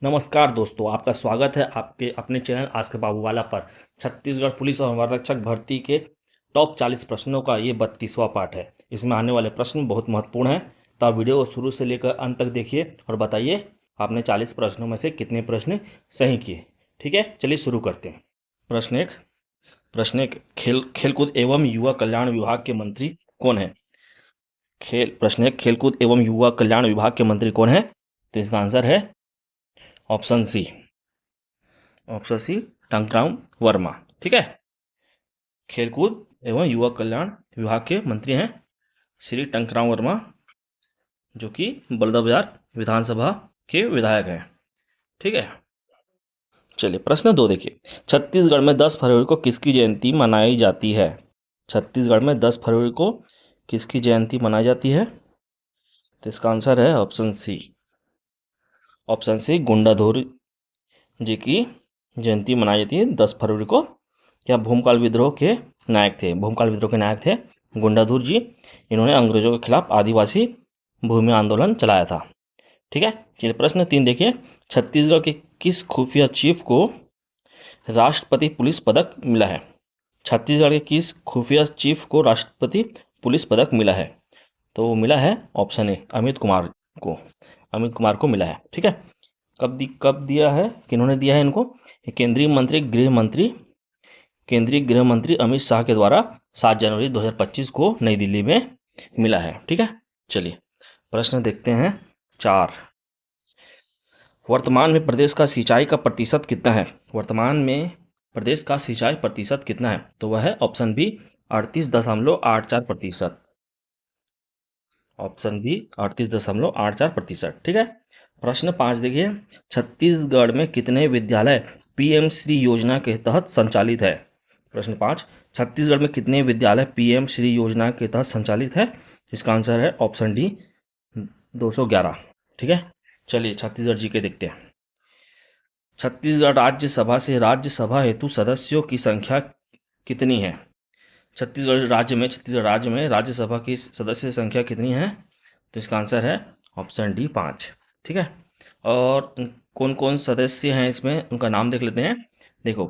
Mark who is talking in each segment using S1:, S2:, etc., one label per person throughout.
S1: नमस्कार दोस्तों, आपका स्वागत है आपके अपने चैनल आज के बाबूवाला पर। छत्तीसगढ़ पुलिस और वनरक्षक भर्ती के टॉप 40 प्रश्नों का ये 32वां पार्ट है। इसमें आने वाले प्रश्न बहुत महत्वपूर्ण हैं, तो आप वीडियो को शुरू से लेकर अंत तक देखिए और बताइए आपने 40 प्रश्नों में से कितने प्रश्न सही किए। ठीक है, चलिए शुरू करते हैं। प्रश्न एक खेलकूद एवं युवा कल्याण विभाग के मंत्री कौन है? खेलकूद एवं युवा कल्याण विभाग के मंत्री कौन है? तो इसका आंसर है ऑप्शन सी टंकराम वर्मा। ठीक है, खेलकूद एवं युवा कल्याण विभाग के मंत्री हैं श्री टंकराम वर्मा, जो कि बलौदाबाजार विधानसभा के विधायक हैं। ठीक है, चलिए प्रश्न 2 देखिए। छत्तीसगढ़ में 10 फरवरी को किसकी जयंती मनाई जाती है? छत्तीसगढ़ में 10 फरवरी को किसकी जयंती मनाई जाती है? तो इसका आंसर है ऑप्शन सी गुंडाधुर जी की जयंती मनाई जाती है 10 फरवरी को। क्या भूमकाल विद्रोह के नायक थे गुंडाधुर जी। इन्होंने अंग्रेजों के खिलाफ आदिवासी भूमि आंदोलन चलाया था। ठीक है, चलिए प्रश्न 3 देखिए। छत्तीसगढ़ के किस खुफिया चीफ को राष्ट्रपति पुलिस पदक मिला है? छत्तीसगढ़ के किस खुफिया चीफ को राष्ट्रपति पुलिस पदक मिला है? तो मिला है ऑप्शन ए अमित कुमार को मिला है। ठीक है, कब दिया है, किन्होंने दिया है इनको? केंद्रीय गृह मंत्री अमित शाह के द्वारा 7 जनवरी 2025 को नई दिल्ली में मिला है। ठीक है, चलिए प्रश्न देखते हैं 4। वर्तमान में प्रदेश का सिंचाई का प्रतिशत कितना है? वर्तमान में प्रदेश का सिंचाई प्रतिशत कितना है? तो वह है ऑप्शन बी 38.84%। Option B 38.84%। ठीक है, प्रश्न 5 देखिए। छत्तीसगढ़ में कितने विद्यालय पीएम श्री योजना के तहत संचालित है? प्रश्न 5, छत्तीसगढ़ में कितने विद्यालय पीएम श्री योजना के तहत संचालित है? इसका आंसर है ऑप्शन डी 211। ठीक है, चलिए छत्तीसगढ़ जी के देखते हैं। छत्तीसगढ़ राज्यसभा से राज्यसभा हेतु सदस्यों की संख्या कितनी है? छत्तीसगढ़ राज्य में राज्यसभा की सदस्य संख्या कितनी है? तो इसका आंसर है ऑप्शन डी 5। ठीक है, और कौन कौन सदस्य हैं इसमें, उनका नाम देख लेते हैं। देखो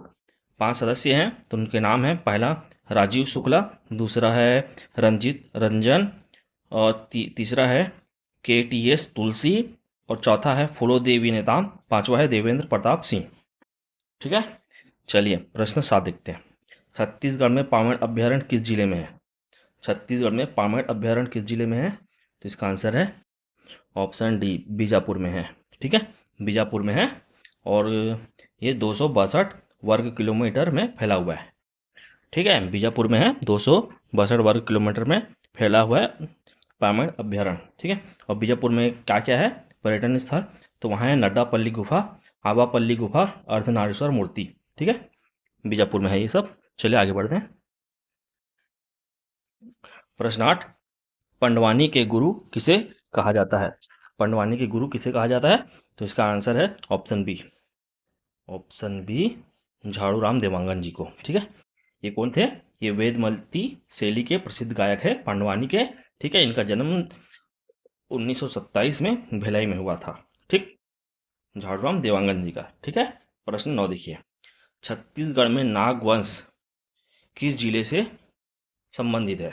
S1: 5 सदस्य हैं, तो उनके नाम हैं। पहला राजीव शुक्ला, दूसरा है रंजित रंजन, और तीसरा है KTS तुलसी, और चौथा है फूलो देवी नेताम, पांचवा है देवेंद्र प्रताप सिंह। ठीक है, चलिए प्रश्न 7 देखते हैं। छत्तीसगढ़ में पामेड़ अभ्यारण्य किस जिले में है? छत्तीसगढ़ में पामेड़ अभ्यारण्य किस जिले में है? तो इसका आंसर है ऑप्शन डी बीजापुर में है। ठीक है, बीजापुर में है, और ये 262 वर्ग किलोमीटर में फैला हुआ है। ठीक है, बीजापुर में है, 262 वर्ग किलोमीटर में फैला हुआ है पामेड़ अभ्यारण्य। ठीक है, और बीजापुर में क्या क्या है पर्यटन स्थल? तो वहाँ है नड्डापल्ली गुफा, आवापल्ली गुफा, अर्धनारीश्वर मूर्ति। ठीक है, बीजापुर में है ये सब। चलिए आगे बढ़ते हैं। प्रश्न 8, पंडवानी के गुरु किसे कहा जाता है? पंडवानी के गुरु किसे कहा जाता है? तो इसका आंसर है ऑप्शन बी झाड़ूराम देवांगन जी को। ठीक है, ये कौन थे? ये वेदमती शैली के प्रसिद्ध गायक है पांडवानी के। ठीक है, इनका जन्म 1927 में भिलाई में हुआ था। ठीक, झाड़ूराम देवांगन जी का। ठीक है, प्रश्न 9 देखिए। छत्तीसगढ़ में नागवंश किस जिले से संबंधित है?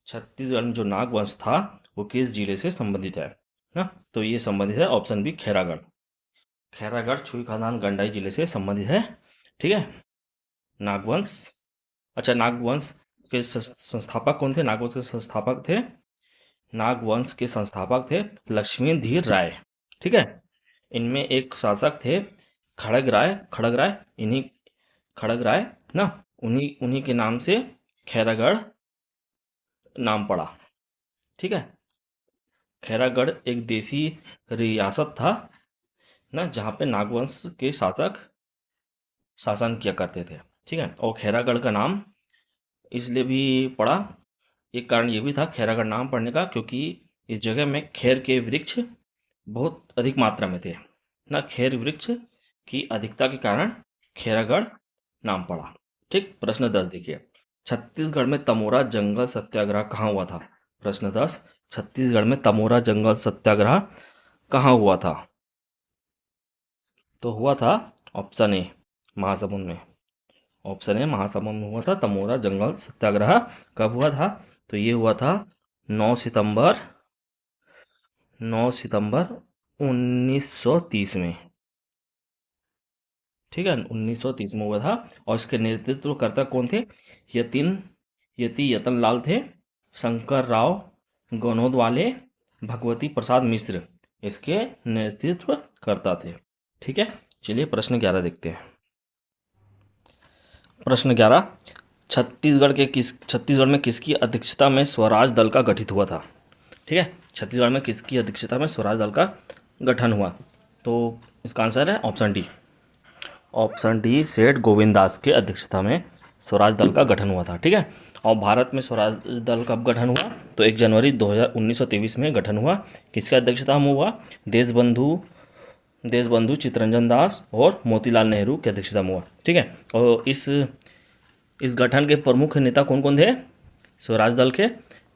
S1: छत्तीसगढ़ में जो नागवंश था वो किस जिले से संबंधित है ना? तो ये संबंधित है ऑप्शन बी खैरागढ़ छुई खानदान गंडाई जिले से संबंधित है। ठीक है, नागवंश। अच्छा, नागवंश के संस्थापक कौन थे? नागवंश के संस्थापक थे लक्ष्मीधर राय। ठीक है, इनमें एक शासक थे खड़ग राय ना, उन्हीं के नाम से खैरागढ़ नाम पड़ा। ठीक है, खैरागढ़ एक देसी रियासत था ना, जहाँ पे नागवंश के शासक शासन किया करते थे। ठीक है, और खैरागढ़ का नाम इसलिए भी पड़ा, एक कारण ये भी था खैरागढ़ नाम पड़ने का, क्योंकि इस जगह में खैर के वृक्ष बहुत अधिक मात्रा में थे ना, खैर वृक्ष की अधिकता के कारण खैरागढ़ नाम पड़ा। ठीक, प्रश्न 10 देखिए। छत्तीसगढ़ में तमोरा जंगल सत्याग्रह कहाँ हुआ था? प्रश्न 10, छत्तीसगढ़ में तमोरा जंगल सत्याग्रह कहाँ हुआ था? तो हुआ था ऑप्शन ए महासमुंद में। ऑप्शन ए महासमुंद में हुआ था तमोरा जंगल सत्याग्रह। कब हुआ था? तो ये हुआ था 9 सितंबर 1930 में। ठीक है, 1930 में हुआ था। और इसके नेतृत्वकर्ता कौन थे? यति लाल थे, शंकर राव गनोदवाले, भगवती प्रसाद मिश्र इसके नेतृत्व करता थे। ठीक है, चलिए प्रश्न 11 देखते हैं। प्रश्न 11, छत्तीसगढ़ में किसकी अध्यक्षता में स्वराज दल का गठित हुआ था? ठीक है, छत्तीसगढ़ में किसकी अध्यक्षता में स्वराज दल का गठन हुआ? तो इसका आंसर है ऑप्शन डी। ऑप्शन डी, सेठ गोविंद दास के अध्यक्षता में स्वराज दल का गठन हुआ था। ठीक है, और भारत में स्वराज दल कब गठन हुआ? तो 1 जनवरी 1923 में गठन हुआ। किसके अध्यक्षता में हुआ? देशबंधु चित्तरंजन दास और मोतीलाल नेहरू की अध्यक्षता में हुआ। ठीक है, और इस गठन के प्रमुख नेता कौन कौन थे? स्वराज दल के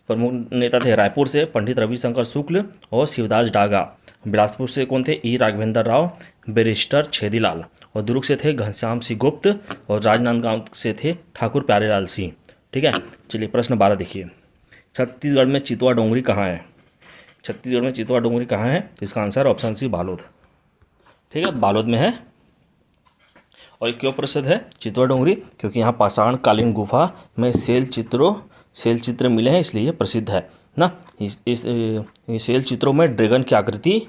S1: प्रमुख नेता थे रायपुर से पंडित रविशंकर शुक्ल और शिवदास डागा। बिलासपुर से कौन थे? ई राघवेंद्र राव, बैरिस्टर छेदीलाल। और दुर्ग से थे घनश्याम सिंह गुप्त और राजनांदगांव से थे ठाकुर प्यारेलाल सिंह। ठीक है, चलिए प्रश्न 12 देखिए। छत्तीसगढ़ में चितवा डोंगरी कहाँ है? छत्तीसगढ़ में चितवा डोंगरी कहाँ है? तो इसका आंसर ऑप्शन सी बालोद। ठीक है, बालोद में है। और ये क्यों प्रसिद्ध है चितवा डोंगरी? क्योंकि यहाँ पाषाण कालीन गुफा में शैल चित्र मिले हैं, इसलिए ये प्रसिद्ध है ना। इस शैल चित्रों में ड्रैगन की आकृति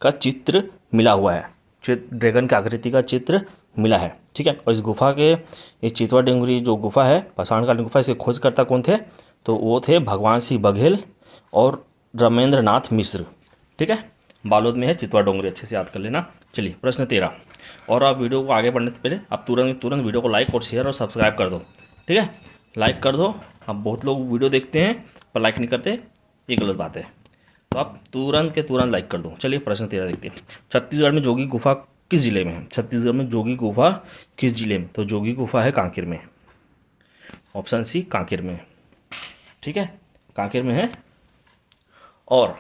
S1: का चित्र मिला हुआ है। ड्रैगन की आकृति का चित्र मिला है। ठीक है, और इस गुफा के ये चितवा डोंगरी जो गुफा है पाषाण कालीन गुफा, इसके खोजकर्ता कौन थे? तो वो थे भगवान सिंह बघेल और रमेंद्र नाथ मिश्र। ठीक है, बालोद में है चितवा डोंगरी, अच्छे से याद कर लेना। चलिए प्रश्न 13। और आप वीडियो को आगे बढ़ने से पहले आप तुरंत वीडियो को लाइक और शेयर और सब्सक्राइब कर दो। ठीक है, लाइक कर दो। अब बहुत लोग वीडियो देखते हैं पर लाइक नहीं करते, ये गलत बात है। तो आप तुरंत लाइक कर दो। चलिए प्रश्न 13 देखते हैं। छत्तीसगढ़ में जोगी गुफा किस जिले में है? छत्तीसगढ़ में जोगी गुफा किस जिले में? तो जोगी गुफा है कांकेर में। ऑप्शन सी कांकेर में। ठीक है, कांकेर में है। और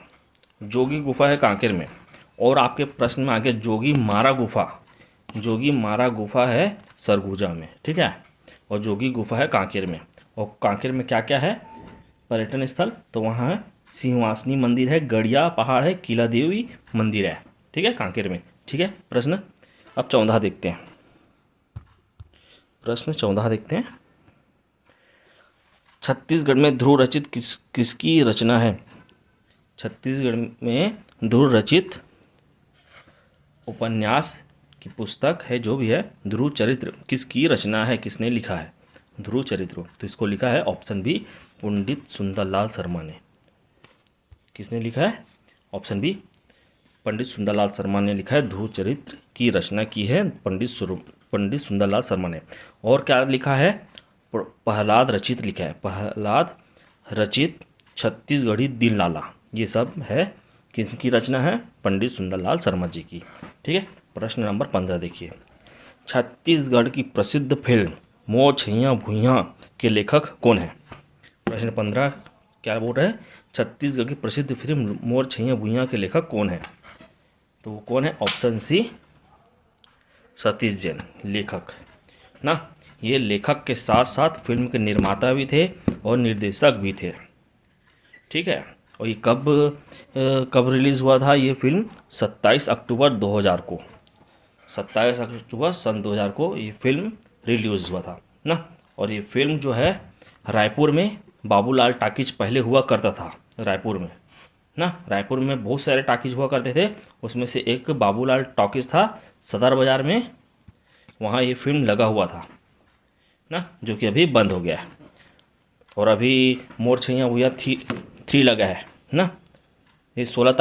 S1: जोगी गुफा है कांकेर में। और आपके प्रश्न में आगे जोगी मारा गुफा है सरगुजा में। ठीक है, और जोगी गुफा है कांकेर में। और कांकेर में क्या क्या है पर्यटन स्थल? तो वहाँ है सिंहवासनी मंदिर है, गड़िया पहाड़ है, किला देवी मंदिर है। ठीक है, कांकेर में। ठीक है, प्रश्न अब 14 देखते हैं। प्रश्न 14 देखते हैं। छत्तीसगढ़ में ध्रुव रचित किसकी रचना है? छत्तीसगढ़ में ध्रुव रचित उपन्यास की पुस्तक है जो भी है ध्रुव चरित्र, किसकी रचना है? किसने लिखा है ध्रुव चरित्र? तो इसको लिखा है ऑप्शन बी पंडित सुंदरलाल शर्मा ने। किसने लिखा है? ऑप्शन बी पंडित सुंदरलाल शर्मा ने लिखा है। ध्रुव चरित्र की रचना की है पंडित सुंदरलाल शर्मा ने। और क्या लिखा है? प्रहलाद रचित लिखा है। प्रहलाद रचित छत्तीसगढ़ी दिनलाला, ये सब है किसकी रचना है? पंडित सुंदरलाल शर्मा जी की। ठीक है, प्रश्न नंबर 15 देखिए। छत्तीसगढ़ की प्रसिद्ध फिल्म मोर छैया भुइयां के लेखक कौन है? प्रश्न 15 क्या बोल रहे हैं? छत्तीसगढ़ की प्रसिद्ध फिल्म मोर छैया भुइयां के लेखक कौन है? तो वो कौन है? ऑप्शन सी सतीश जैन, लेखक ना। ये लेखक के साथ साथ फिल्म के निर्माता भी थे और निर्देशक भी थे। ठीक है, और ये कब रिलीज़ हुआ था ये फिल्म? 27 अक्टूबर 2000 को। 27 अक्टूबर सन 2000 को ये फिल्म रिलीज़ हुआ था ना। और ये फिल्म जो है रायपुर में बाबूलाल टाकीज पहले हुआ करता था रायपुर में ना। रायपुर में बहुत सारे टाकीज हुआ करते थे, उसमें से एक बाबूलाल टॉकीज था सदर बाज़ार में, वहाँ ये फिल्म लगा हुआ था ना, जो कि अभी बंद हो गया है। और अभी मोर छैया भुइयां 3 लगा है ना। ये 16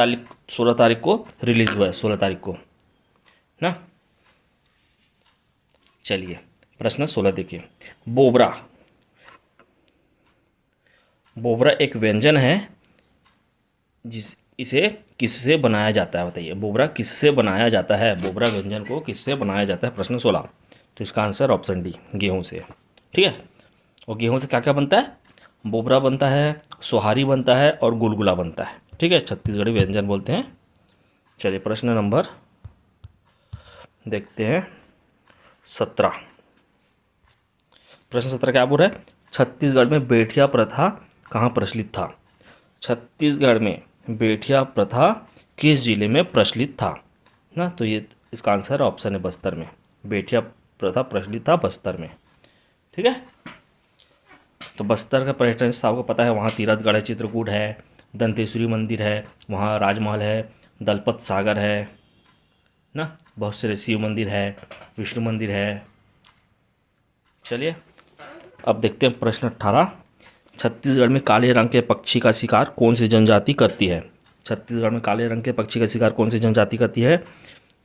S1: तारीख को रिलीज़ हुआ है, 16 तारीख को ना। चलिए प्रश्न 16 देखिए। बोबरा एक व्यंजन है इसे किससे बनाया जाता है? बताइए, बोबरा किससे बनाया जाता है? बोबरा व्यंजन को किससे बनाया जाता है? प्रश्न 16। तो इसका आंसर ऑप्शन डी गेहूँ से। ठीक है, और गेहूँ से क्या क्या बनता है? बोबरा बनता है, सोहारी बनता है और गुलगुला बनता है। ठीक है, छत्तीसगढ़ी व्यंजन बोलते हैं। चलिए प्रश्न नंबर देखते हैं 17। प्रश्न 17 क्या बोल रहा है? छत्तीसगढ़ में बेटिया प्रथा कहाँ प्रचलित था? छत्तीसगढ़ में बेटिया प्रथा किस जिले में प्रचलित था ना? तो ये इसका आंसर ऑप्शन है बस्तर में। बेटिया प्रथा प्रचलित था बस्तर में। ठीक है, तो बस्तर का पर्यटन स्थल आपको पता है, वहाँ तीरथगढ़ है, चित्रकूट है, दंतेश्वरी मंदिर है, वहाँ राजमहल है, दलपत सागर है ना, बहुत सारे शिव मंदिर है, विष्णु मंदिर है। चलिए अब देखते हैं प्रश्न 18। छत्तीसगढ़ में काले रंग के पक्षी का शिकार कौन सी जनजाति करती है? छत्तीसगढ़ में काले रंग के पक्षी का शिकार कौन सी जनजाति करती है?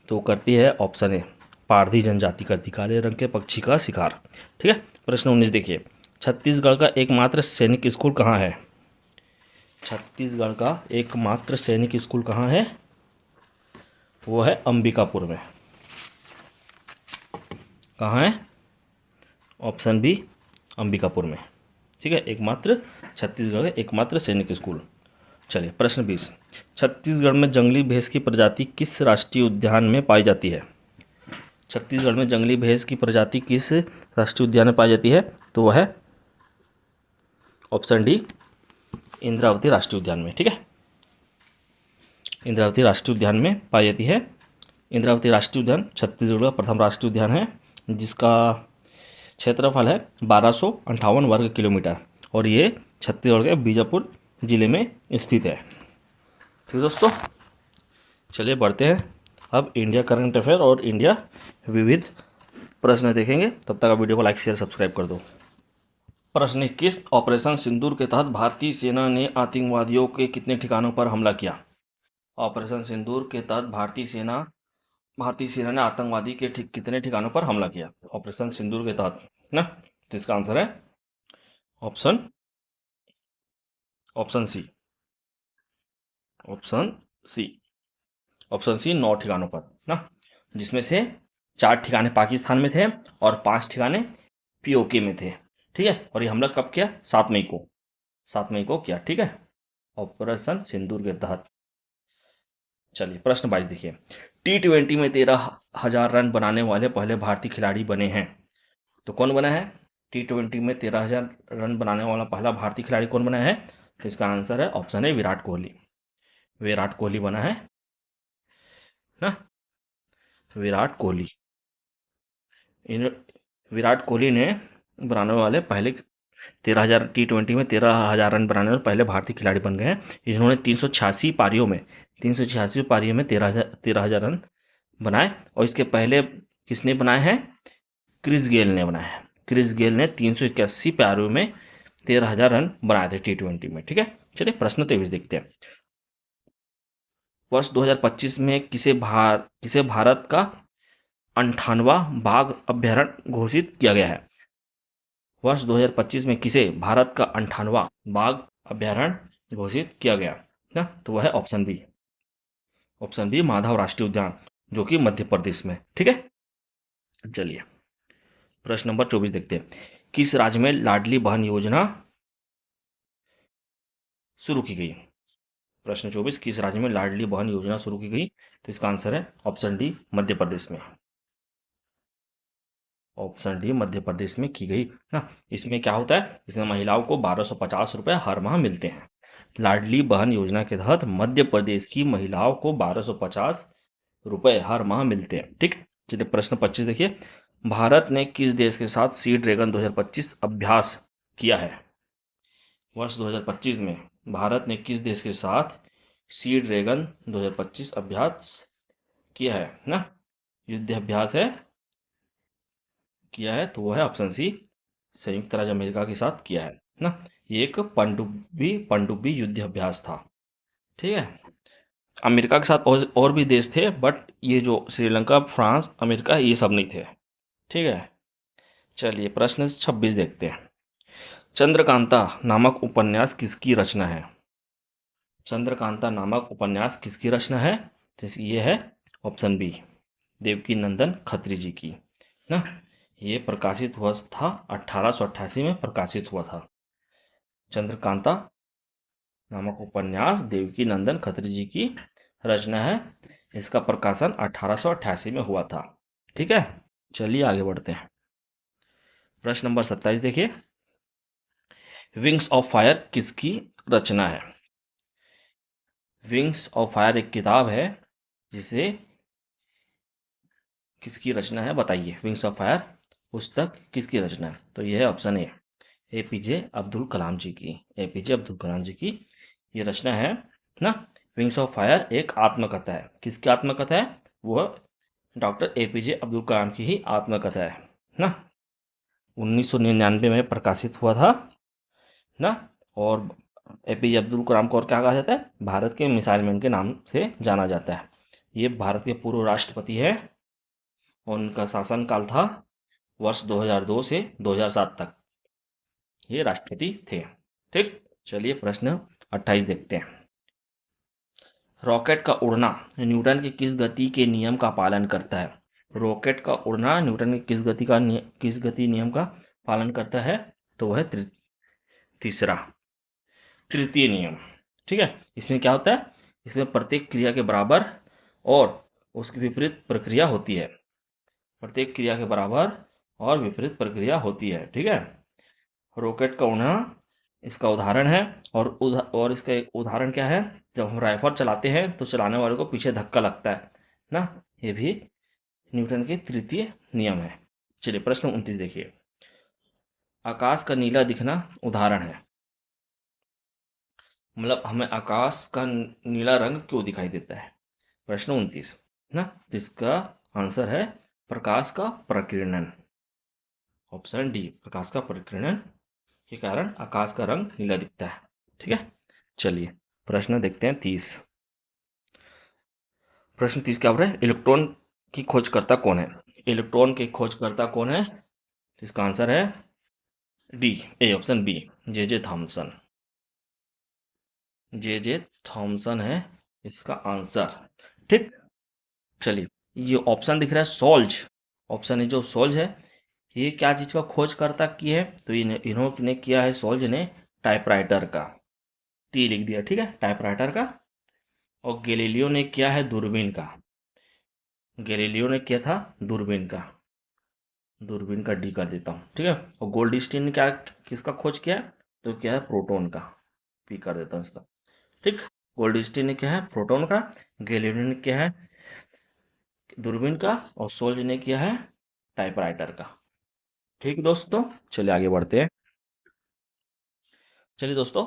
S1: तो करती है ऑप्शन ए, पारधी जनजाति करती काले रंग के पक्षी का शिकार। ठीक है, प्रश्न 19 देखिए, छत्तीसगढ़ का एकमात्र सैनिक स्कूल कहाँ है? छत्तीसगढ़ का एकमात्र सैनिक स्कूल कहाँ है? वो है अंबिकापुर में। कहाँ है? ऑप्शन बी, अंबिकापुर में। ठीक है, एकमात्र छत्तीसगढ़ का एकमात्र सैनिक स्कूल। चलिए प्रश्न 20, छत्तीसगढ़ में जंगली भैंस की प्रजाति किस राष्ट्रीय उद्यान में पाई जाती है? छत्तीसगढ़ में जंगली भैंस की प्रजाति किस राष्ट्रीय उद्यान में पाई जाती है? तो वह है ऑप्शन डी, इंद्रावती राष्ट्रीय उद्यान में। ठीक है, इंद्रावती राष्ट्रीय उद्यान में पाई जाती है। इंद्रावती राष्ट्रीय उद्यान छत्तीसगढ़ का प्रथम राष्ट्रीय उद्यान है, जिसका क्षेत्रफल है 1258 वर्ग किलोमीटर और ये छत्तीसगढ़ के बीजापुर जिले में स्थित है। ठीक दोस्तों, चलिए बढ़ते हैं अब इंडिया करंट अफेयर और इंडिया विविध प्रश्न देखेंगे। तब तक आप वीडियो को लाइक शेयर सब्सक्राइब कर दो। प्रश्न 21, ऑपरेशन सिंदूर के तहत भारतीय सेना ने आतंकवादियों के कितने ठिकानों पर हमला किया? ऑपरेशन सिंदूर के तहत भारतीय सेना ने आतंकवादी के कितने ठिकानों पर हमला किया? ऑपरेशन सिंदूर के तहत ना, तो इसका आंसर है ऑप्शन सी। ऑप्शन सी 9 ठिकानों पर ना, जिसमें से 4 ठिकाने पाकिस्तान में थे और 5 ठिकाने पीओके में थे। ठीक है, और ये हमला कब किया? 7 मई को किया। ठीक है, ऑपरेशन सिंदूर के तहत। चलिए प्रश्न 22 देखिए, T20 में 13,000 रन बनाने वाले पहले भारतीय खिलाड़ी बने हैं। तो कौन बना है? T20 में 13,000 रन बनाने वाला पहला भारतीय खिलाड़ी कौन बना है? तो इसका आंसर है ऑप्शन है विराट कोहली। विराट कोहली बना है ना, विराट कोहली। विराट कोहली ने बनाने वाले पहले 13,000 T20 में 13,000 रन बनाने वाले पहले भारतीय खिलाड़ी बन गए हैं। इन्होंने 386 पारियों में 13,000 रन बनाए और इसके पहले किसने बनाए हैं? क्रिस गेल ने बनाया है। क्रिस गेल ने 381 पारियों में 13,000 रन बनाए थे T20 में। ठीक है, चलिए प्रश्न 23 देखते हैं, वर्ष 2025 में किसे भारत का 58वां बाघ अभ्यारण्य घोषित किया गया है? वर्ष 2025 में किसे भारत का 58वां बाघ अभ्यारण्य घोषित किया गया ना, तो वह है ऑप्शन बी माधव राष्ट्रीय उद्यान, जो कि मध्य प्रदेश में। ठीक है, चलिए प्रश्न नंबर 24 देखते हैं, किस राज्य में लाडली बहन योजना शुरू की गई? प्रश्न 24, किस राज्य में लाडली बहन योजना शुरू की गई? तो इसका आंसर है ऑप्शन डी, मध्य प्रदेश में। ऑप्शन डी, मध्य प्रदेश में की गई ना। इसमें क्या होता है? इसमें महिलाओं को 1250 रुपये हर माह मिलते हैं। लाडली बहन योजना के तहत मध्य प्रदेश की महिलाओं को 1250 रुपये हर माह मिलते हैं। ठीक, चलिए प्रश्न 25 देखिए, भारत ने किस देश के साथ सी ड्रैगन 2025 अभ्यास किया है? वर्ष 2025 में भारत ने किस देश के साथ सी ड्रैगन 2025 अभ्यास किया है ना, युद्ध अभ्यास है किया है, तो वो है ऑप्शन सी, संयुक्त राज्य अमेरिका के साथ किया है ना। ये एक पनडुब्बी युद्ध अभ्यास था। ठीक है, अमेरिका के साथ और भी देश थे, बट ये जो श्रीलंका, फ्रांस, अमेरिका, ये सब नहीं थे। ठीक है, चलिए प्रश्न 26 देखते हैं, चंद्रकांता नामक उपन्यास किसकी रचना है? चंद्रकांता नामक उपन्यास किसकी रचना है? तो ये है ऑप्शन बी, देवकी नंदन खत्री जी की ना। ये प्रकाशित हुआ था 1888 में प्रकाशित हुआ था। चंद्रकांता नामक उपन्यास देवकी नंदन खत्री जी की रचना है। इसका प्रकाशन 1888 में हुआ था। ठीक है, चलिए आगे बढ़ते हैं। प्रश्न नंबर 27 देखिए, विंग्स ऑफ फायर किसकी रचना है? विंग्स ऑफ फायर एक किताब है, जिसे किसकी रचना है बताइए। विंग्स ऑफ फायर पुस्तक किसकी रचना है? तो यह है option A, APJ Abdul Kalam जी की। एपीजे अब्दुल कलाम जी की ये रचना है ना। विंग्स ऑफ फायर एक आत्मकथा है। किसकी आत्मकथा है? वो डॉक्टर एपीजे अब्दुल कलाम की ही आत्मकथा है ना। 1999 में प्रकाशित हुआ था ना। और एपीजे अब्दुल कलाम को और क्या कहा जाता है? भारत के मिसाइल मैन के नाम से जाना जाता है। ये भारत के पूर्व राष्ट्रपति है और उनका शासनकाल था वर्ष 2002 से 2007 तक ये राष्ट्रपति थे। ठीक, चलिए प्रश्न 28 देखते हैं। रॉकेट का उड़ना न्यूटन के किस गति के नियम का पालन करता है? रॉकेट का उड़ना न्यूटन के किस गति नियम का पालन करता है? तो वह तीसरा, तृतीय नियम। ठीक है, इसमें क्या होता है? इसमें प्रत्येक क्रिया के बराबर और उसकी विपरीत प्रक्रिया होती है। प्रत्येक क्रिया के बराबर और विपरीत प्रक्रिया होती है। ठीक है, रॉकेट का उड़ना इसका उदाहरण है। और इसका एक उदाहरण क्या है? जब हम राइफल चलाते हैं तो चलाने वाले को पीछे धक्का लगता है ना। ये भी न्यूटन के तृतीय नियम है। चलिए प्रश्न 29 देखिए, आकाश का नीला दिखना उदाहरण है। मतलब हमें आकाश का नीला रंग क्यों दिखाई देता है? प्रश्न 29 ना, जिसका आंसर है प्रकाश का प्रकीर्णन। ऑप्शन डी, प्रकाश का प्रकीर्णन के कारण आकाश का रंग नीला दिखता है। ठीक है, चलिए प्रश्न देखते हैं 30। प्रश्न 30 क्या बोल रहा है? इलेक्ट्रॉन की खोजकर्ता कौन है? इलेक्ट्रॉन के खोजकर्ता कौन है? तो इसका आंसर है D, A option B, J J Thomson. J J Thomson है इसका आंसर। ठीक, चलिए ये ऑप्शन दिख रहा है सोल्ज। ऑप्शन ए जो सोल्ज है, ये क्या चीज़ का खोजकर्ता की है? तो इन्होंने किया है, सोल्ज ने टाइपराइटर का, टी लिख दिया। ठीक है, टाइपराइटर का। और गैलीलियो ने किया है दूरबीन का। गैलीलियो ने किया था दूरबीन का। दूरबीन का डी कर देता हूँ। ठीक है, और गोल्डस्टीन ने क्या किसका खोज किया? तो क्या है? प्रोटॉन का। पी कर देता हूँ इसका। ठीक, गोल्डस्टीन ने क्या है? प्रोटॉन का। गैलीलियो ने क्या है? दूरबीन का। और सोल्ज ने किया है टाइपराइटर का। ठीक दोस्तों, चलिए आगे बढ़ते हैं। चलिए दोस्तों,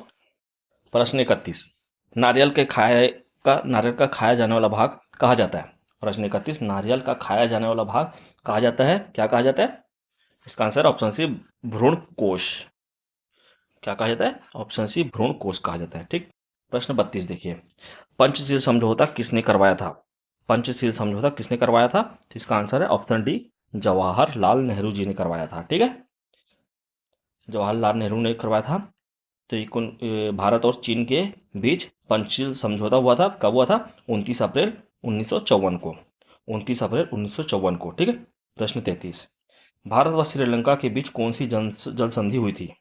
S1: प्रश्न 31, नारियल का खाया जाने वाला भाग कहा जाता है? प्रश्न 31, नारियल का खाया जाने वाला भाग कहा जाता है? क्या कहा जाता है? इसका आंसर ऑप्शन सी, भ्रूण कोश। क्या कहा जाता है? ऑप्शन सी, भ्रूण कोश कहा जाता है। ठीक, प्रश्न 32 देखिए, पंचशील समझौता किसने करवाया था? पंचशील समझौता किसने करवाया था? तो इसका आंसर है ऑप्शन डी, जवाहरलाल नेहरू जी ने करवाया था। ठीक है, जवाहरलाल नेहरू ने करवाया था। तो भारत और चीन के बीच पंचशील समझौता हुआ था। कब हुआ था? 29 अप्रैल 1954 को। 29 अप्रैल 1954 को। ठीक है, प्रश्न 33, भारत व श्रीलंका के बीच कौन सी जल संधि हुई थी?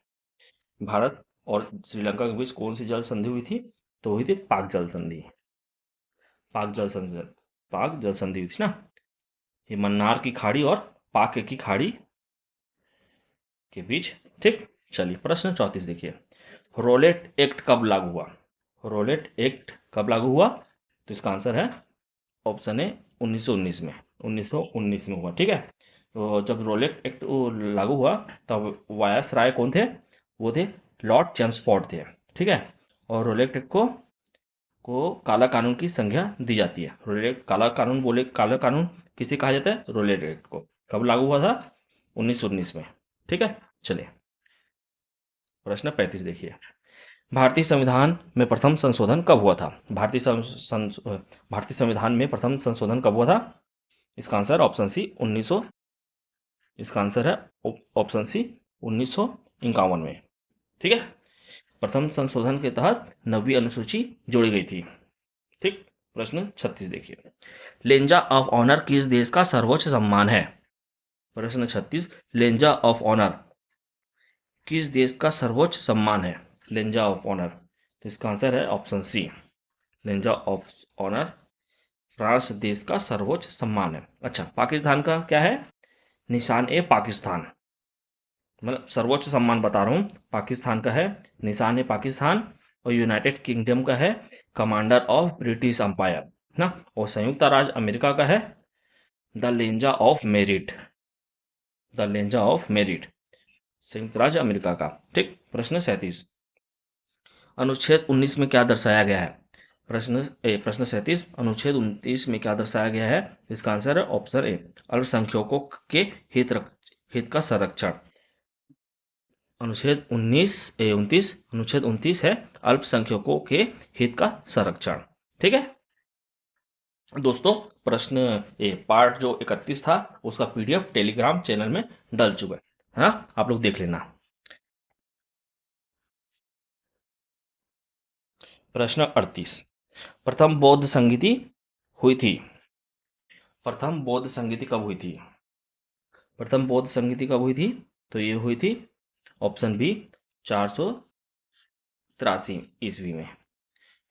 S1: भारत और श्रीलंका के बीच कौन सी जल संधि हुई थी? तो हुई थी पाक जल संधि। पाक जल संधि, पाक जल संधि हुई थी ना। ये मन्नार की खाड़ी और पाक की खाड़ी के बीच। ठीक, चलिए प्रश्न 34 देखिए, रोलेट एक्ट कब लागू हुआ? रोलेट एक्ट कब लागू हुआ? तो इसका आंसर है ऑप्शन ए, 1919 में। 1919 में हुआ। ठीक है, तो जब रोलेट एक्ट लागू हुआ तब वायसराय कौन थे? वो थे लॉर्ड चेम्सफोर्ड थे। ठीक है, और रोलेट एक्ट को काला कानून की संज्ञा दी जाती है। रोलेट काला कानून, बोले काला कानून किसे कहा जाता है? रोलेट एक्ट को। कब लागू हुआ था? 1919 में। ठीक है, चलिए प्रश्न 35 देखिए, भारतीय संविधान में प्रथम संशोधन कब हुआ था? भारतीय संविधान में प्रथम संशोधन कब हुआ था? इसका आंसर ऑप्शन सी, 1900। इसका आंसर है ऑप्शन सी, 1951 में। ठीक है, प्रथम संशोधन के तहत 9वीं अनुसूची जोड़ी गई थी। ठीक, प्रश्न 36 देखिए, लेंजा ऑफ ऑनर किस देश का सर्वोच्च सम्मान है? प्रश्न 36, लेंजा ऑफ ऑनर किस देश का सर्वोच्च सम्मान है? लेंजा ऑफ ऑनर, तो इसका आंसर है ऑप्शन सी, लेंजा ऑफ ऑनर फ्रांस देश का सर्वोच्च सम्मान है। अच्छा, पाकिस्तान का क्या है? निशान ए पाकिस्तान, मतलब सर्वोच्च सम्मान बता रहा हूँ। पाकिस्तान का है निशान ए पाकिस्तान, और यूनाइटेड किंगडम का है कमांडर ऑफ ब्रिटिश अंपायर ना, और संयुक्त राज्य अमेरिका का है the Lenja of merit, the Lenja of merit, संयुक्त राज्य अमेरिका का। ठीक, प्रश्न 37, अनुच्छेद 19 में क्या दर्शाया गया है? प्रश्न 37, अनुच्छेद 29 में क्या दर्शाया गया है? इसका आंसर है ऑप्शन ए, अल्पसंख्यकों के हित का संरक्षण। अनुच्छेद 29 अनुच्छेद 29 है अल्पसंख्यकों के हित का संरक्षण। ठीक है दोस्तों, प्रश्न पार्ट जो 31 था उसका पीडीएफ टेलीग्राम चैनल में डल चुका है ना, आप लोग देख लेना। प्रश्न 38, प्रथम बौद्ध संगीति हुई थी? प्रथम बौद्ध संगीति कब हुई थी? प्रथम बौद्ध संगीति कब हुई थी? तो ये हुई थी ऑप्शन बी 483 ईस्वी में।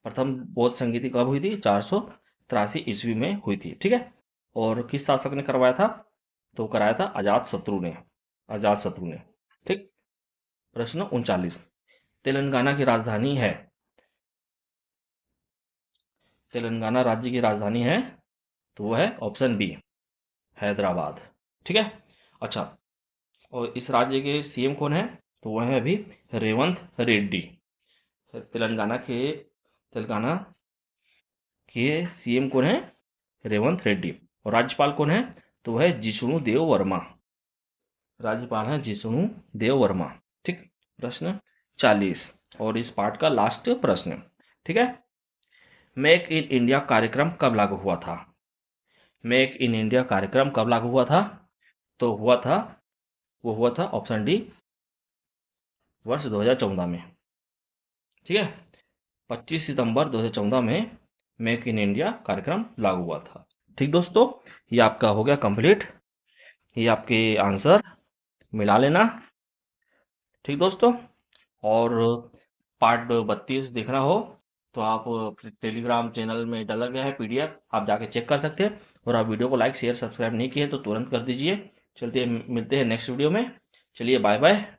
S1: प्रथम बौद्ध संगीति कब हुई थी? 483 ईस्वी में हुई थी। ठीक है, और किस शासक ने करवाया था? तो कराया था अजात शत्रु ने, अजात शत्रु ने। ठीक, प्रश्न 39, तेलंगाना की राजधानी है? तेलंगाना राज्य की राजधानी है तो वो है ऑप्शन बी हैदराबाद। ठीक है, अच्छा, और इस राज्य के सीएम कौन है? तो वह है अभी रेवंत रेड्डी। तेलंगाना के सीएम कौन है? रेवंत रेड्डी। और राज्यपाल कौन है? तो वह है जिष्णु देव वर्मा, राज्यपाल है जिष्णु देव वर्मा। ठीक, प्रश्न 40 और इस पार्ट का लास्ट प्रश्न। ठीक है, मेक इन इंडिया कार्यक्रम कब लागू हुआ था? मेक इन इंडिया कार्यक्रम कब लागू हुआ था? तो वो हुआ था ऑप्शन डी वर्ष 2014 में। ठीक है, 25 सितंबर 2014 में मेक इन इंडिया कार्यक्रम लागू हुआ था। ठीक दोस्तों, ये आपका हो गया कंप्लीट, ये आपके आंसर मिला लेना। ठीक दोस्तों, और पार्ट 32 देखना हो तो आप टेलीग्राम चैनल में डाला गया है पीडीएफ, आप जाके चेक कर सकते हैं। और आप वीडियो को लाइक शेयर सब्सक्राइब नहीं किए तो तुरंत कर दीजिए। चलते मिलते हैं नेक्स्ट वीडियो में। चलिए बाय बाय।